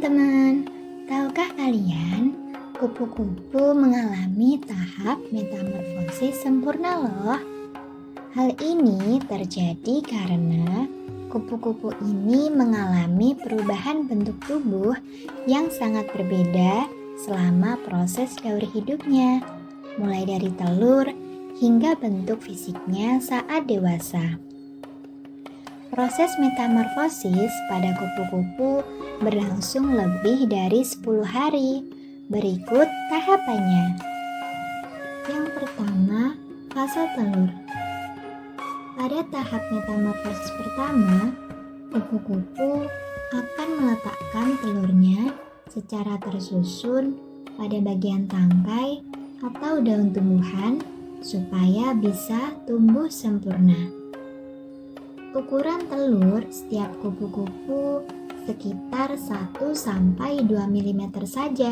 teman-teman, tahukah kalian kupu-kupu mengalami tahap metamorfosis sempurna loh. Hal ini terjadi karena kupu-kupu ini mengalami perubahan bentuk tubuh yang sangat berbeda selama proses daur hidupnya, mulai dari telur hingga bentuk fisiknya saat dewasa. Proses metamorfosis pada kupu-kupu berlangsung lebih dari 10 hari. Berikut tahapannya. Yang pertama, fase telur. Pada tahap metamorfosis pertama, kupu-kupu akan meletakkan telurnya secara tersusun pada bagian tangkai atau daun tumbuhan supaya bisa tumbuh sempurna. Ukuran telur setiap kupu-kupu sekitar 1-2 mm saja,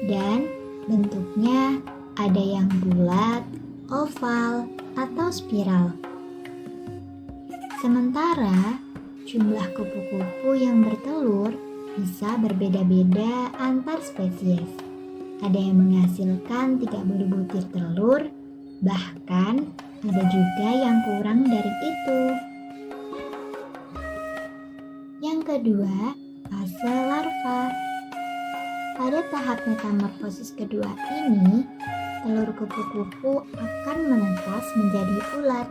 dan bentuknya ada yang bulat, oval, atau spiral. Sementara jumlah kupu-kupu yang bertelur bisa berbeda-beda antar spesies. Ada yang menghasilkan 30 butir telur, bahkan ada juga yang kurang dari itu. Yang kedua, fase larva. Pada tahap metamorfosis kedua ini, telur kupu-kupu akan menetas menjadi ulat.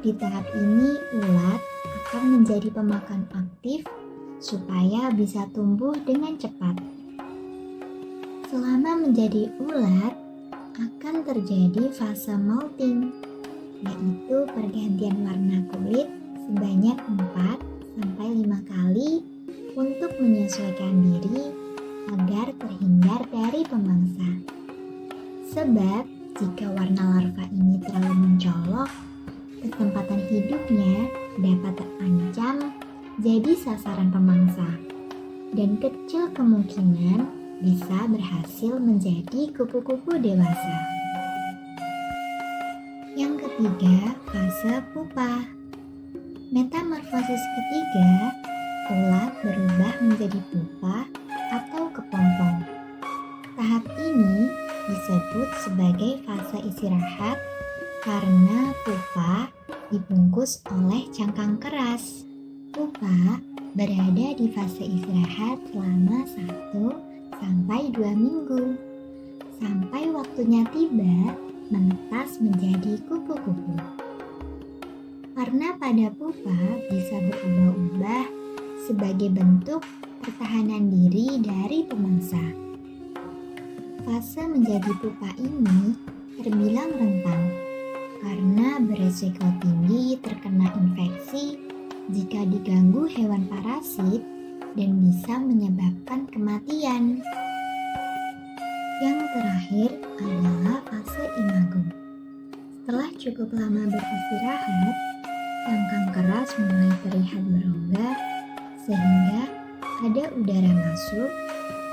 Di tahap ini, ulat akan menjadi pemakan aktif supaya bisa tumbuh dengan cepat. Selama menjadi ulat, akan terjadi fase molting, yaitu pergantian warna kulit sebanyak 4-5 kali untuk menyesuaikan diri agar terhindar dari pemangsa. Sebab jika warna larva ini terlalu mencolok, kesempatan hidupnya dapat terancam jadi sasaran pemangsa dan kecil kemungkinan bisa berhasil menjadi kupu-kupu dewasa. Yang ketiga, fase pupa. Metamorfosis ketiga, ulat berubah menjadi pupa atau kepompong. Tahap ini disebut sebagai fase istirahat karena pupa dibungkus oleh cangkang keras. Pupa berada di fase istirahat selama 1-2 minggu, sampai waktunya tiba menetas menjadi kupu-kupu. Karena pada pupa bisa berubah-ubah sebagai bentuk pertahanan diri dari pemangsa. Fase menjadi pupa ini terbilang rentan karena beresiko tinggi terkena infeksi jika diganggu hewan parasit dan bisa menyebabkan kematian. Yang terakhir adalah fase imago. Setelah cukup lama beristirahat, cangkang keras mulai terlihat berongga sehingga ada udara masuk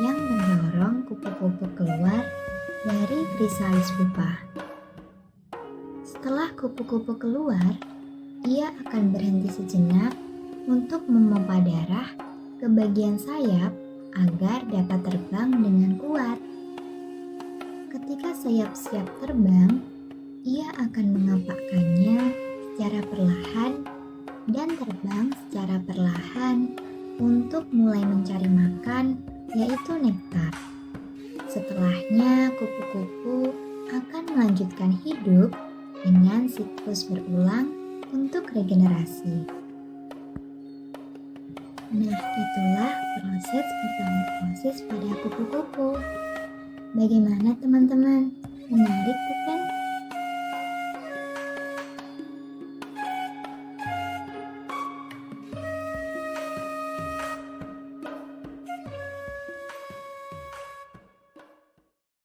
yang mendorong kupu-kupu keluar dari krisalis pupa. Setelah kupu-kupu keluar, ia akan berhenti sejenak untuk memompa darah ke bagian sayap agar dapat terbang dengan kuat. Ketika sayap siap terbang, ia akan mengepakkannya secara perlahan dan terbang secara perlahan untuk mulai mencari makan, yaitu nektar. Setelahnya, kupu-kupu akan melanjutkan hidup dengan siklus berulang untuk regenerasi. Nah, itulah proses metamorfosis pada kupu-kupu. Bagaimana teman-teman? Menarik bukan?